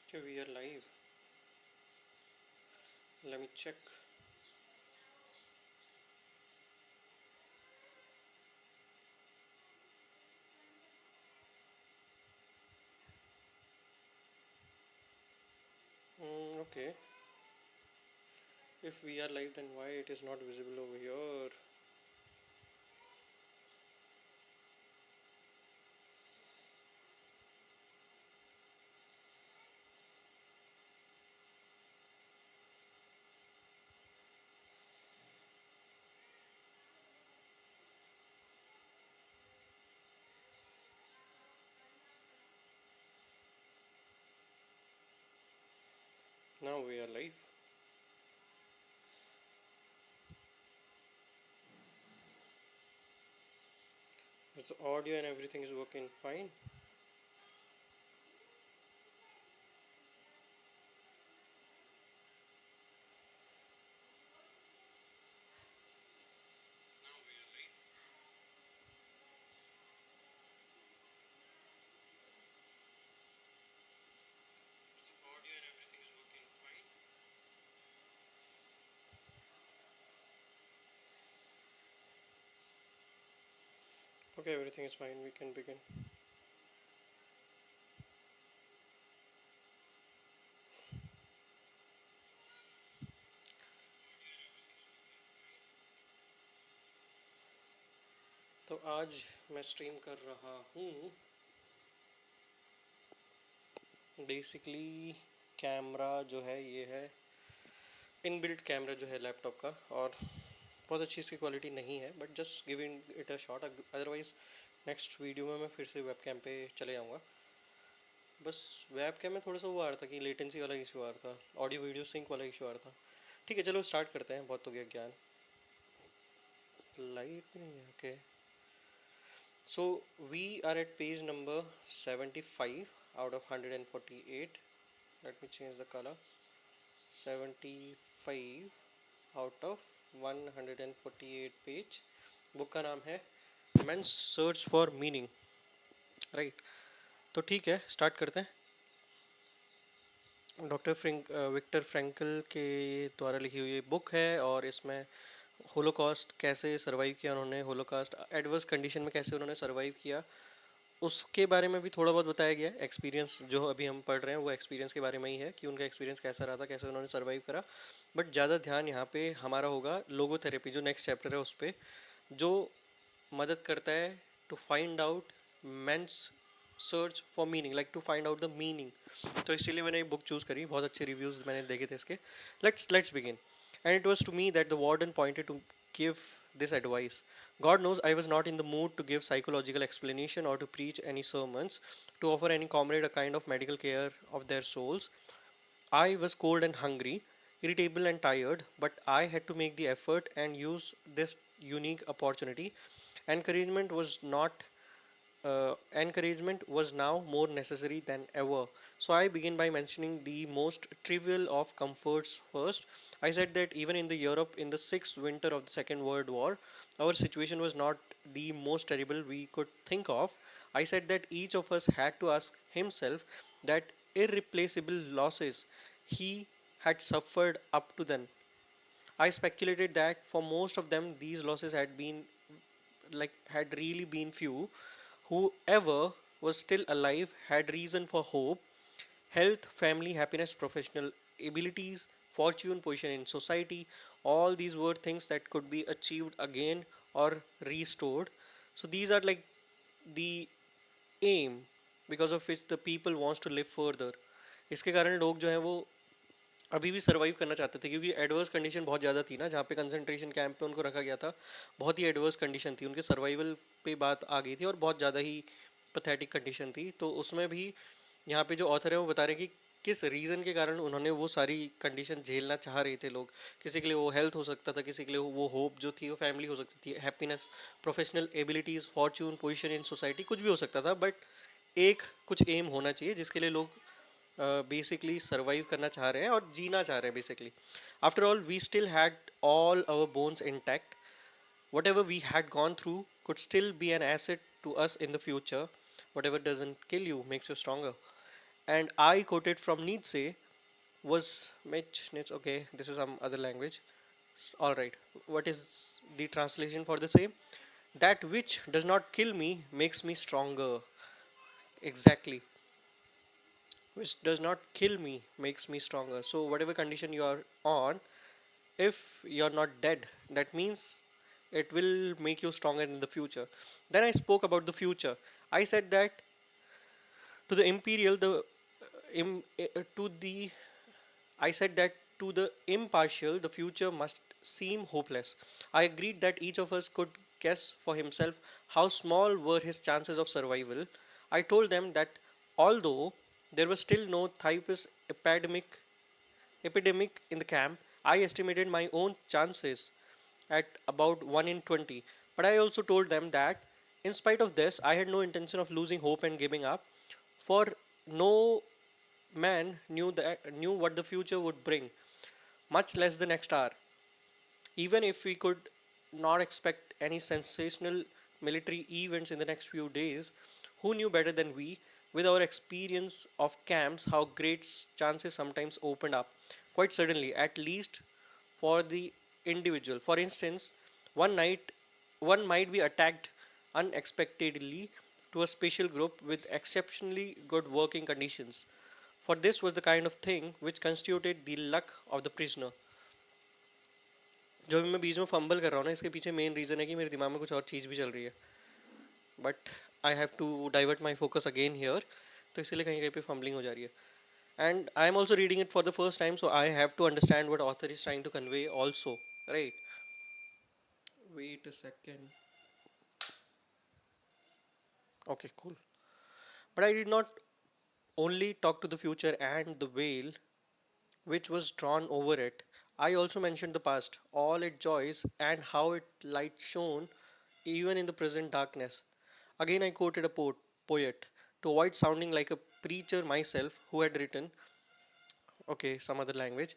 Okay, we are live. Let me check. Okay. If we are live, then why it is not visible over here? Now we are live. It's audio and everything is working fine. It's audio and everything is working fine. Okay, everything is fine. We can begin. तो आज मैं stream कर रहा हूँ basically camera जो है ये है इनबिल्ट कैमरा जो है लैपटॉप का और बहुत अच्छी इसकी क्वालिटी नहीं है but just giving it a shot otherwise next video में मैं फिर से वेब कैम पे चले जाऊँगा बस वेब कैम में थोड़ा सा वो आ रहा था कि लेटेंसी वाला इशू आ रहा था ऑडियो वीडियो सिंक वाला इशू आ रहा था ठीक है चलो स्टार्ट करते हैं बहुत हो गया ज्ञान लाइट भी नहीं है okay so we are at page number 75 out of 148 let me change the colour 75 out of 148 page book का नाम है man's search for meaning right तो ठीक है स्टार्ट करते हैं डॉक्टर विक्टर फ्रैंकल के द्वारा लिखी हुई बुक है और इसमें होलोकॉस्ट कैसे सरवाइव किया उन्होंने होलोकॉस्ट एडवर्स कंडीशन में कैसे उन्होंने सरवाइव किया उसके बारे में भी थोड़ा बहुत बताया गया है एक्सपीरियंस जो अभी हम पढ़ रहे हैं वो एक्सपीरियंस के बारे में ही है कि उनका एक्सपीरियंस कैसा रहा था कैसे उन्होंने सर्वाइव करा बट ज़्यादा ध्यान यहाँ पे हमारा होगा लोगोथेरेपी जो नेक्स्ट चैप्टर है उस पर जो मदद करता है to find out man's search for meaning like to find out the meaning तो इसीलिए मैंने ये बुक चूज़ करी बहुत अच्छे रिव्यूज़ मैंने देखे थे इसके let's begin and it was to me that the warden pointed to give this advice. God knows I was not in the mood to give psychological explanation or to preach any sermons, to offer any comrade a kind of medical care of their souls. I was cold and hungry, irritable and tired, but I had to make the effort and use this unique opportunity. Encouragement was not encouragement was now more necessary than ever. So I begin by mentioning the most trivial of comforts first. I said that even in the Europe in the sixth winter of the Second World War, our situation was not the most terrible we could think of. I said that each of us had to ask himself that irreplaceable losses he had suffered up to then. I speculated that for most of them these losses had really been few. Whoever was still alive had reason for hope, health, family, happiness, professional abilities, fortune, position in society. All these were things that could be achieved again or restored. So these are like the aim because of which the people wants to live further. इसके कारण लोग जो हैं वो अभी भी survive करना चाहते थे क्योंकि एडवर्स कंडीशन बहुत ज़्यादा थी ना जहाँ पे कंसंट्रेशन कैंप पे उनको रखा गया था बहुत ही एडवर्स कंडीशन थी उनके सर्वाइवल पे बात आ गई थी और बहुत ज़्यादा ही पथेटिक कंडीशन थी तो उसमें भी यहाँ पे जो ऑथर है वो बता रहे हैं कि किस रीज़न के कारण उन्होंने वो सारी कंडीशन झेलना चाह रहे थे लोग किसी के लिए वो हेल्थ हो सकता था किसी के लिए वो होप जो थी वो फैमिली हो सकती थी happiness professional abilities Fortune position in society कुछ भी हो सकता था बट एक कुछ एम होना चाहिए जिसके लिए लोग बेसिकली सर्वाइव करना चाह रहे हैं और जीना चाह रहे हैं basically after all we still had all our bones intact whatever we had gone through could still be an asset to us in the future. Whatever doesn't kill you makes you stronger. And I quoted from Nietzsche was Nietzsche, okay, this is some other language. Alright, what is the translation for the same? That which does not kill me makes me stronger. Exactly. Which does not kill me makes me stronger. So, whatever condition you are on, if you're not dead, that means it will make you stronger in the future. Then I spoke about the future. I said that to the imperial, to the I said that to the impartial, the future must seem hopeless. I agreed that each of us could guess for himself how small were his chances of survival. I told them that although there was still no typhus epidemic in the camp, I estimated my own chances at about 1 in 20. But I also told them that, in spite of this, I had no intention of losing hope and giving up, for no man knew what the future would bring, much less the next hour. Even if we could not expect any sensational military events in the next few days, who knew better than we, with our experience of camps, how great chances sometimes opened up? Quite certainly, at least for the individual. For instance, one night one might be attacked unexpectedly to a special group with exceptionally good working conditions. For this was the kind of thing which constituted the luck of the prisoner. जो भी मैं बीच में fumble कर रहा हूँ ना, इसके पीछे मेन रीज़न है कि मेरे दिमाग में कुछ और चीज़ भी चल रही है, but I have to divert my focus again here, तो इसीलिए कहीं कहीं पे फंबलिंग हो जा रही है. And I am also reading it for the first time, so I have to understand what author is trying to convey also, right? Wait a second. Okay, cool. But I did not only talk to the future and the veil which was drawn over it. I also mentioned the past, all its joys, and how it light shone even in the present darkness. Again, I quoted a poet to avoid sounding like a preacher myself who had written, okay, some other language.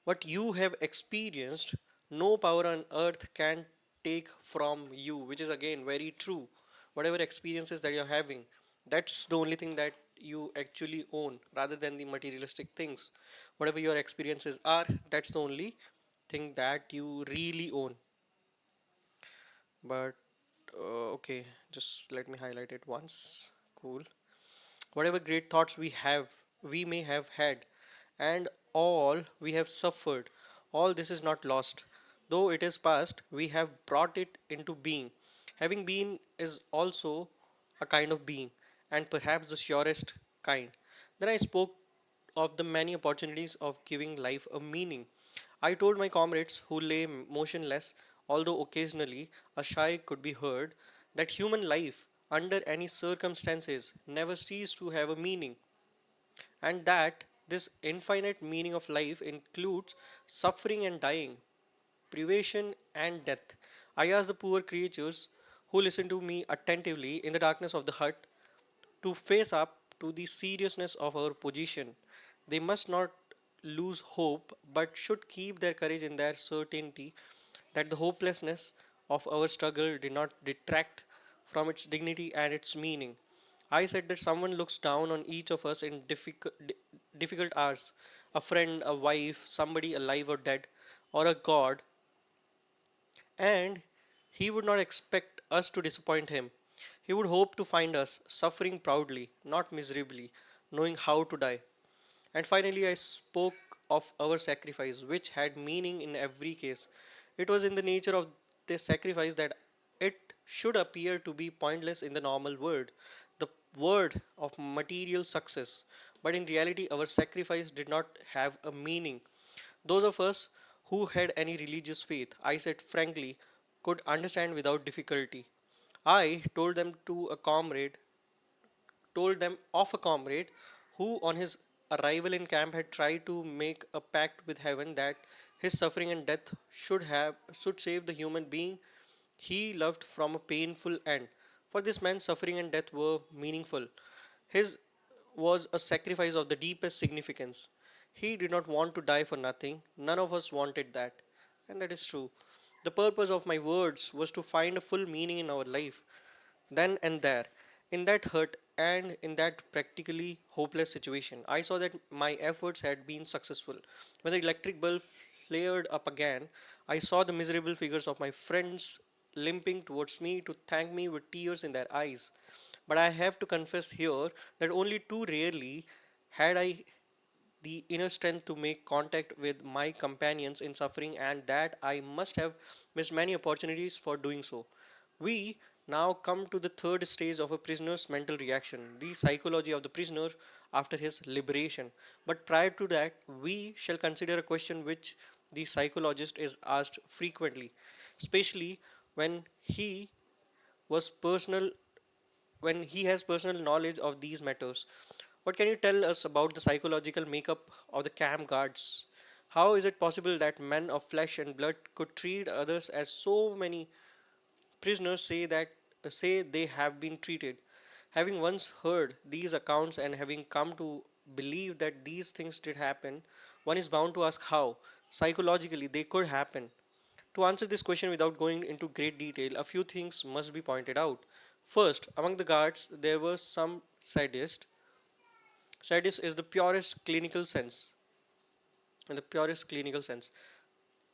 What you have experienced, no power on earth can take from you, which is again very true. Whatever experiences that you're having, that's the only thing that you actually own rather than the materialistic things. Whatever your experiences are, that's the only thing that you really own. But okay, just let me highlight it once. Cool. Whatever great thoughts we may have had, and all we have suffered, all this is not lost. Though it is past, we have brought it into being. Having been is also a kind of being, and perhaps the surest kind. Then I spoke of the many opportunities of giving life a meaning. I told my comrades who lay motionless, although occasionally a sigh could be heard, that human life, under any circumstances, never ceased to have a meaning, and that this infinite meaning of life includes suffering and dying, privation and death. I asked the poor creatures who listened to me attentively in the darkness of the hut to face up to the seriousness of our position. They must not lose hope, but should keep their courage in their certainty that the hopelessness of our struggle did not detract from its dignity and its meaning. I said that someone looks down on each of us in difficult hours, a friend, a wife, somebody alive or dead, or a god, and he would not expect us to disappoint him. He would hope to find us suffering proudly, not miserably, knowing how to die. And finally, I spoke of our sacrifice, which had meaning in every case. It was in the nature of this sacrifice that it should appear to be pointless in the normal world, the word of material success. But in reality, our sacrifice did not have a meaning. Those of us who had any religious faith, I said frankly, could understand without difficulty. I told them of a comrade who, on his arrival in camp, had tried to make a pact with heaven that his suffering and death should save the human being he loved from a painful end. For this man, suffering and death were meaningful. His was a sacrifice of the deepest significance. He did not want to die for nothing. None of us wanted that. And that is true. The purpose of my words was to find a full meaning in our life, then and there. In that hurt and in that practically hopeless situation, I saw that my efforts had been successful. When the electric bulb flared up again, I saw the miserable figures of my friends limping towards me to thank me with tears in their eyes. But I have to confess here that only too rarely had I the inner strength to make contact with my companions in suffering, and that I must have missed many opportunities for doing so. We now come to the third stage of a prisoner's mental reaction, the psychology of the prisoner after his liberation. But prior to that, we shall consider a question which the psychologist is asked frequently, especially when was personal when he has personal knowledge of these matters. What can you tell us about the psychological makeup of the camp guards? How is it possible that men of flesh and blood could treat others as so many prisoners say they have been treated? Having once heard these accounts and having come to believe that these things did happen, one is bound to ask how, psychologically, they could happen. To answer this question without going into great detail, a few things must be pointed out. First, among the guards, there were some sadists. Sadist is the purest clinical sense. In the purest clinical sense.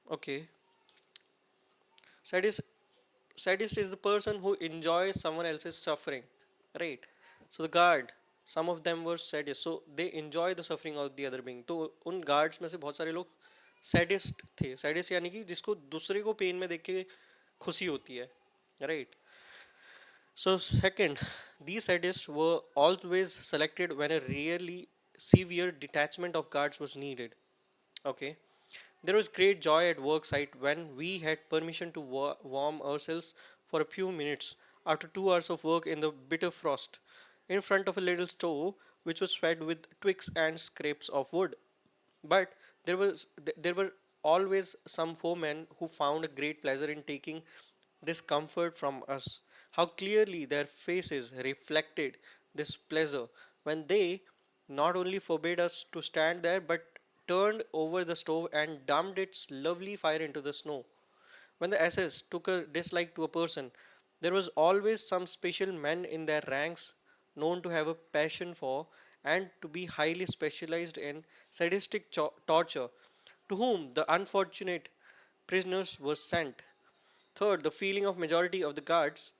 Okay. Sadist, sadist is the person who enjoys someone else's suffering. Right. So the guard, some of them were sadists. So they enjoy the suffering of the other being. तो उन guards में से बहुत सारे लोग sadist थे. Sadist यानी कि जिसको दूसरे को पेन में देख के खुशी होती है. Right. So, second, these sadists were always selected when a really severe detachment of guards was needed. Okay. There was great joy at work site when we had permission to warm ourselves for a few minutes after 2 hours of work in the bitter frost in front of a little stove which was fed with twigs and scraps of wood. But there were always some foemen who found a great pleasure in taking this comfort from us. How clearly their faces reflected this pleasure when they not only forbade us to stand there but turned over the stove and dumped its lovely fire into the snow. When the SS took a dislike to a person, there was always some special men in their ranks known to have a passion for and to be highly specialized in sadistic torture, to whom the unfortunate prisoners were sent. Third, the feeling of majority of the guards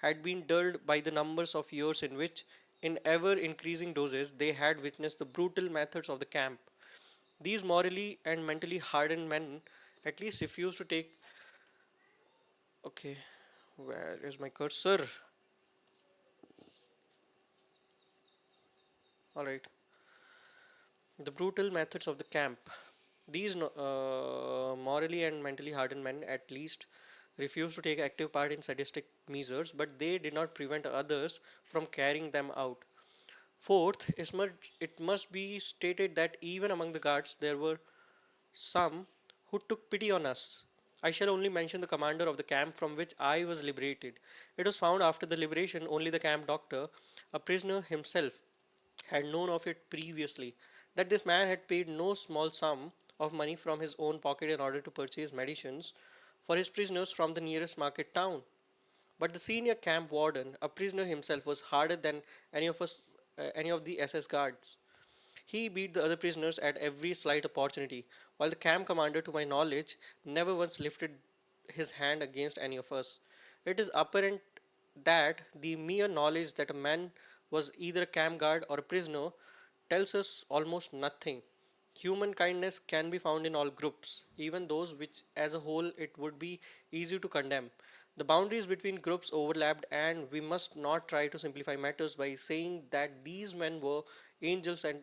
had been dulled by the numbers of years in which, in ever increasing doses, they had witnessed the brutal methods of the camp. These morally and mentally hardened men at least refused to take. Okay, where is my cursor? Alright. The brutal methods of the camp. These morally and mentally hardened men at least refused to take active part in sadistic measures, but they did not prevent others from carrying them out. Fourth, it must be stated that even among the guards there were some who took pity on us. I shall only mention the commander of the camp from which I was liberated. It was found after the liberation only the camp doctor, a prisoner himself, had known of it previously, that this man had paid no small sum of money from his own pocket in order to purchase medicines for his prisoners from the nearest market town. But the senior camp warden, a prisoner himself, was harder than any of the SS guards. He beat the other prisoners at every slight opportunity, while the camp commander, to my knowledge, never once lifted his hand against any of us. It is apparent that the mere knowledge that a man was either a camp guard or a prisoner tells us almost nothing. Human kindness can be found in all groups, even those which as a whole it would be easy to condemn. The boundaries between groups overlapped, and we must not try to simplify matters by saying that these men were angels and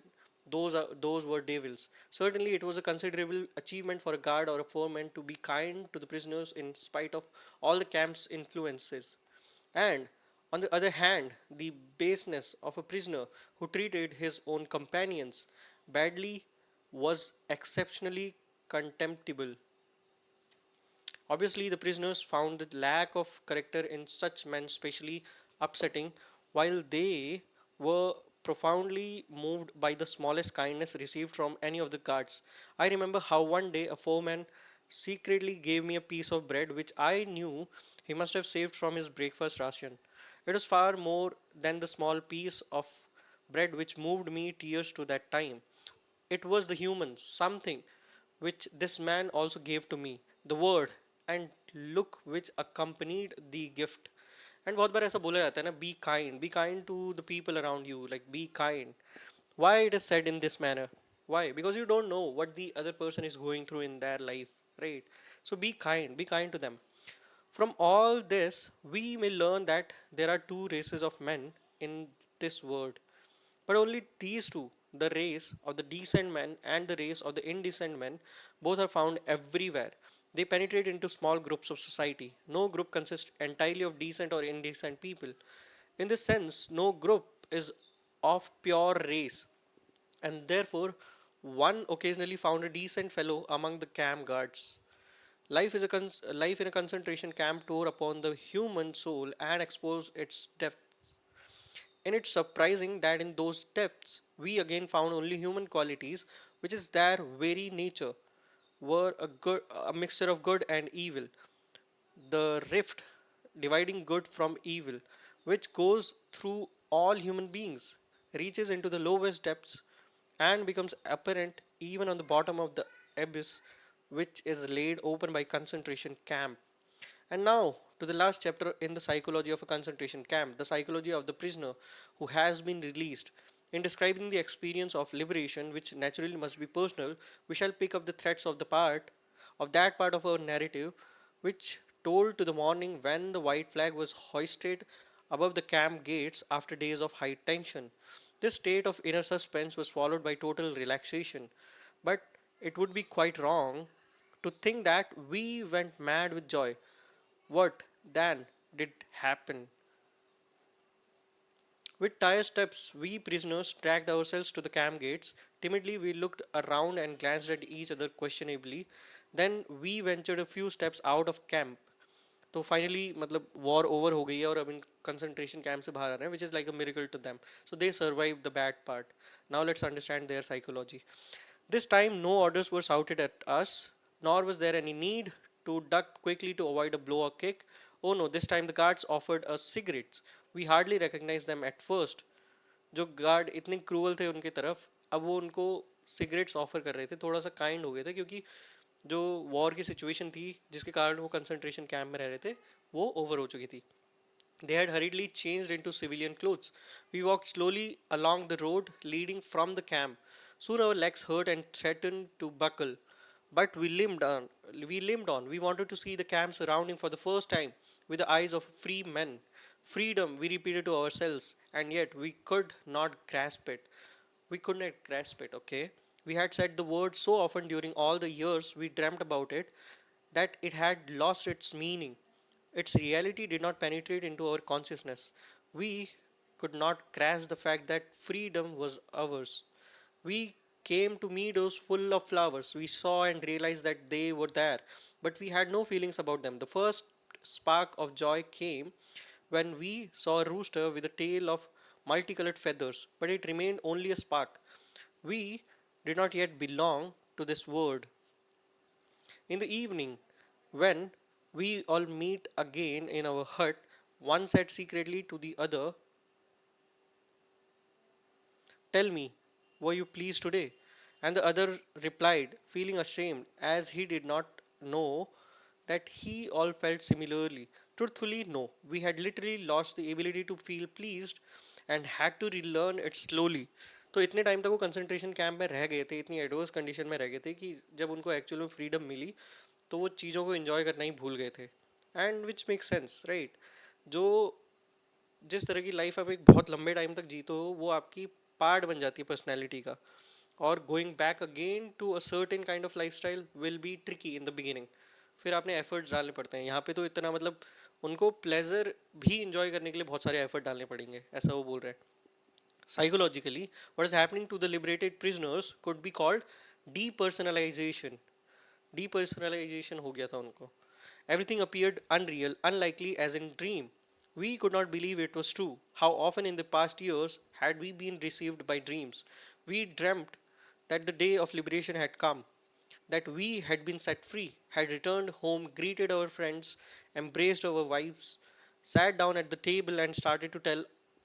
those were devils. Certainly, it was a considerable achievement for a guard or a foreman to be kind to the prisoners in spite of all the camp's influences. And on the other hand, the baseness of a prisoner who treated his own companions badly was exceptionally contemptible. Obviously, the prisoners found the lack of character in such men especially upsetting, while they were profoundly moved by the smallest kindness received from any of the guards. I remember how one day a foreman secretly gave me a piece of bread which I knew he must have saved from his breakfast ration. It was far more than the small piece of bread which moved me tears to that time. It was the human something which this man also gave to me, the word and look which accompanied the gift. And बहुत बार ऐसा बोला जाता है ना, be kind to the people around you, like be kind. Why it is said in this manner? Why? Because you don't know what the other person is going through in their life, right? So be kind to them. From all this, we may learn that there are two races of men in this world, but only these two, the race of the decent men and the race of the indecent men, both are found everywhere. They penetrate into small groups of society. No group consists entirely of decent or indecent people. In this sense, no group is of pure race, and therefore one occasionally found a decent fellow among the camp guards. Life in a concentration camp tore upon the human soul and exposed its depths. And it's surprising that in those depths we again found only human qualities, which is their very nature, were a mixture of good and evil. The rift dividing good from evil, which goes through all human beings, reaches into the lowest depths and becomes apparent even on the bottom of the abyss which is laid open by concentration camp. And now to the last chapter in the psychology of a concentration camp, the psychology of the prisoner who has been released. In describing the experience of liberation, which naturally must be personal, we shall pick up the threads of that part of our narrative which told to the morning when the white flag was hoisted above the camp gates after days of high tension. This state of inner suspense was followed by total relaxation, but it would be quite wrong to think that we went mad with joy. What then did happen? With tired steps, we prisoners dragged ourselves to the camp gates. Timidly, we looked around and glanced at each other questionably. Then we ventured a few steps out of camp. तो finally मतलब war over हो गई है और अब in concentration camp से बाहर आ रहे हैं which is like a miracle to them so they survive the bad part now let's understand their psychology this time no orders were shouted at us nor was there any need to duck quickly to avoid a blow or kick. Oh no, this time the guards offered us cigarettes. We hardly recognized them at first. जो guard इतने cruel थे उनकी तरफ, अब वो उनको cigarettes offer कर रहे थे, थोड़ा सा काइंड हो गए थे क्योंकि जो वॉर की सिचुएशन थी जिसके कारण वो कंसंट्रेशन कैंप में रह रहे थे वो ओवर हो चुकी थी. They had hurriedly changed into civilian clothes. We walked slowly along the road leading from the camp. Soon our legs hurt and threatened to buckle. But we limped on. We limped on. We wanted to see the camp surrounding for the first time with the eyes of free men. Freedom, we repeated to ourselves, and yet we could not grasp it. We could not grasp it, okay? We had said the word so often during all the years we dreamt about it that it had lost its meaning. Its reality did not penetrate into our consciousness. We could not grasp the fact that freedom was ours. We came to meadows full of flowers. We saw and realized that they were there, but we had no feelings about them. The first spark of joy came when we saw a rooster with a tail of multicolored feathers, but it remained only a spark. We did not yet belong to this world. In the evening, when we all meet again in our hut, one said secretly to the other, "Tell me, were you pleased today?" And the other replied, feeling ashamed, as he did not know that he all felt similarly. Truthfully, no. We had literally lost the ability to feel pleased and had to relearn it slowly. तो इतने time तक वो concentration camp में रह गए थे, इतनी adverse condition में रह गए थे कि जब उनको एक्चुअल में फ्रीडम मिली तो वो चीज़ों को एंजॉय करना ही भूल गए थे. And which make sense, right? जो जिस तरह की लाइफ आप एक बहुत लंबे टाइम तक जीते हो वो आपकी पार्ट बन जाती है पर्सनैलिटी का, और going back again to a certain kind of life style will be tricky in the beginning. फिर आपने एफर्ट्स डालने पड़ते हैं. यहाँ पे तो इतना मतलब उनको प्लेजर भी इंजॉय करने के लिए बहुत सारे एफर्ट डालने पड़ेंगे, ऐसा वो बोल रहे हैं. Psychologically, what is happening to the liberated prisoners could be called depersonalization. Depersonalization हो गया था उनको. Everything appeared unreal, unlikely as in dream. We could not believe it was true. How often in the past years had we been deceived by dreams? We dreamt that the day of liberation had come, that we had been set free, had returned home, greeted our friends, embraced our wives, sat down at the table and started to tell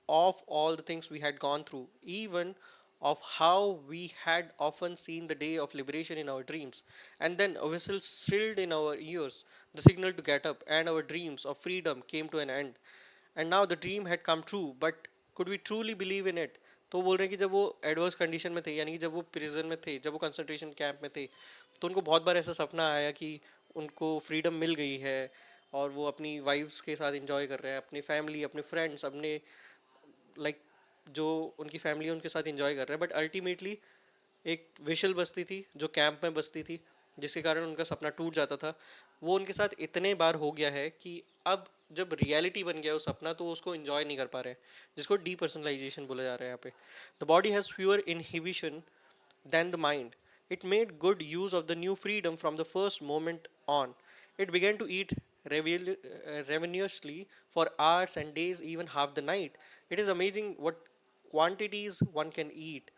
of all the things we had gone through, even of how we had often seen the day of liberation in our dreams. And then a whistle shrilled in our ears, the signal to get up, and our dreams of freedom came to an end. And now the dream had come true, but could we truly believe in it? तो वो बोल रहे हैं कि जब वो adverse condition में थे, यानी कि जब वो प्रिजन में थे, जब वो कंसंट्रेशन कैंप में थे, तो उनको बहुत बार ऐसा सपना आया कि उनको फ्रीडम मिल गई है और वो अपनी वाइफ्स के साथ एंजॉय कर रहे हैं, अपनी फैमिली, अपने फ्रेंड्स, अपने लाइक जो उनकी फैमिली है उनके साथ एंजॉय कर रहे हैं, बट अल्टीमेटली एक विशल बसती थी जो कैंप में बसती थी, जिसके कारण उनका सपना टूट जाता था। वो उनके साथ इतने बार हो गया है कि अब जब रियलिटी बन गया वो सपना तो वो उसको एंजॉय नहीं कर पा रहे हैं, जिसको डीपर्सनलाइजेशन बोला जा रहा है यहाँ पे। The body has fewer inhibition than the mind. It made good use of the new freedom from the first moment on. It began to eat ravenously for hours and days, even half the night. It is amazing what quantities one can eat.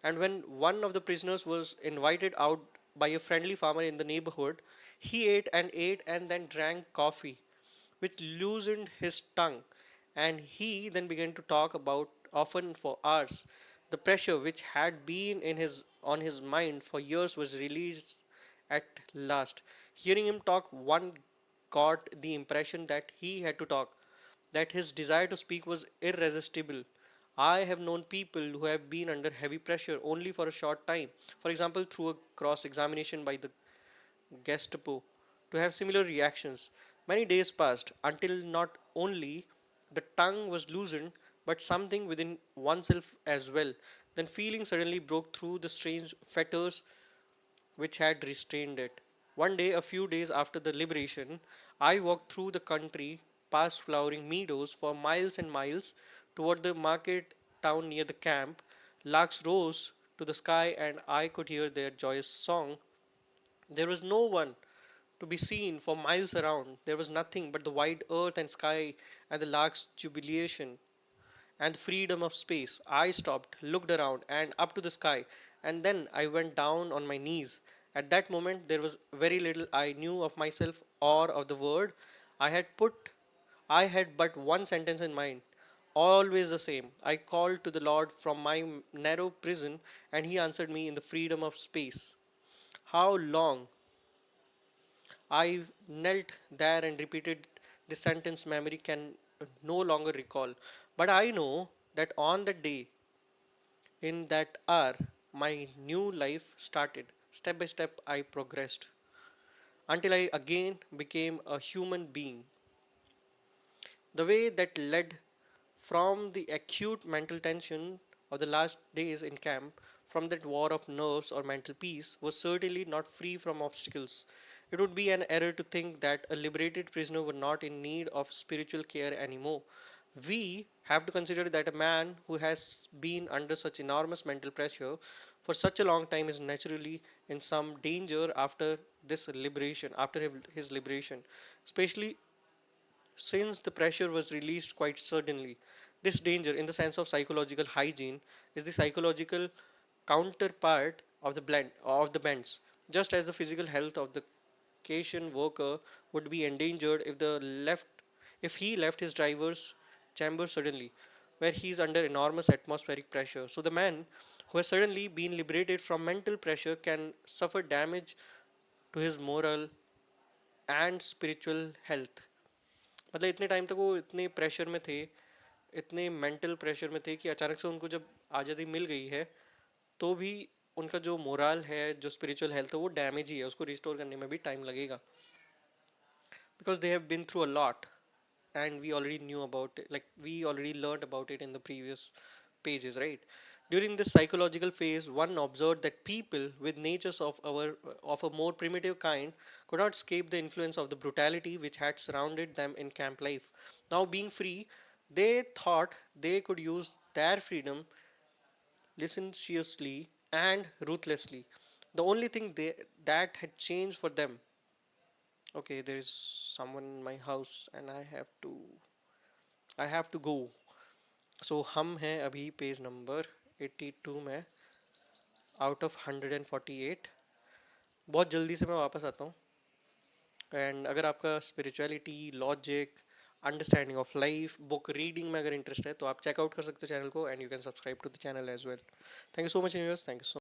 And when one of the prisoners was invited out by a friendly farmer in the neighborhood, he ate and then drank coffee which loosened his tongue, and he then began to talk about, often for hours. The pressure which had been in his on his mind for years was released at last. Hearing him talk, one got the impression that he had to talk, that his desire to speak was irresistible. I have known people who have been under heavy pressure only for a short time, for example, through a cross examination by the Gestapo, to have similar reactions. Many days passed until not only the tongue was loosened, but something within oneself as well. Then feeling suddenly broke through the strange fetters which had restrained it. One day, a few days after the liberation, I walked through the country past flowering meadows for miles and miles toward the market town near the camp. Larks rose to the sky and I could hear their joyous song. There was no one to be seen for miles around. There was nothing but the wide earth and sky and the lark's jubilation and the freedom of space. I stopped, looked around and up to the sky, and then I went down on my knees. At that moment, there was very little I knew of myself or of the word I had put. I had but one sentence in mind, always the same. I called to the Lord from my narrow prison, and He answered me in the freedom of space. How long I knelt there and repeated this sentence memory can no longer recall. But I know that on that day, in that hour, my new life started. Step by step, I progressed until I again became a human being. The way that led from the acute mental tension of the last days in camp, from that war of nerves or mental peace, was certainly not free from obstacles. It would be an error to think that a liberated prisoner were not in need of spiritual care anymore. We have to consider that a man who has been under such enormous mental pressure for such a long time is naturally in some danger after this liberation, after his liberation, especially since the pressure was released quite suddenly. This danger, in the sense of psychological hygiene, is the psychological counterpart of the blend of the bends. Just as the physical health of the cation worker would be endangered if he left his driver's chamber suddenly, where he is under enormous atmospheric pressure. So the man who has suddenly been liberated from mental pressure can suffer damage to his moral and spiritual health. मतलब इतने time तक वो इतने pressure में थे, इतने mental pressure में थे कि अचानक से उनको जब आज़ादी मिल गई है तो भी उनका जो मोरल है, जो स्पिरिचुअल हेल्थ है, वो डैमेज ही है, उसको रिस्टोर करने में भी टाइम लगेगा, because they have been through a lot and we already knew about it, like we already learned about it in the previous pages, right? During this psychological phase, one observed that people with natures of a more primitive kind could not escape the influence of the brutality which had surrounded them in camp life. Now being free, they thought they could use their freedom licentiously and ruthlessly. The only thing that had changed for them. Okay, there is someone in my house and I have to go. So हम हैं अभी page number 82 में, out of 148। बहुत जल्दी से मैं वापस आता हूँ। एंड अगर आपका spirituality, logic, understanding of life, book reading में अगर इंटरेस्ट है तो आप चेकआउट कर सकते हो चैनल को, and you can subscribe to the channel as well. Thank you so much universe, thank you so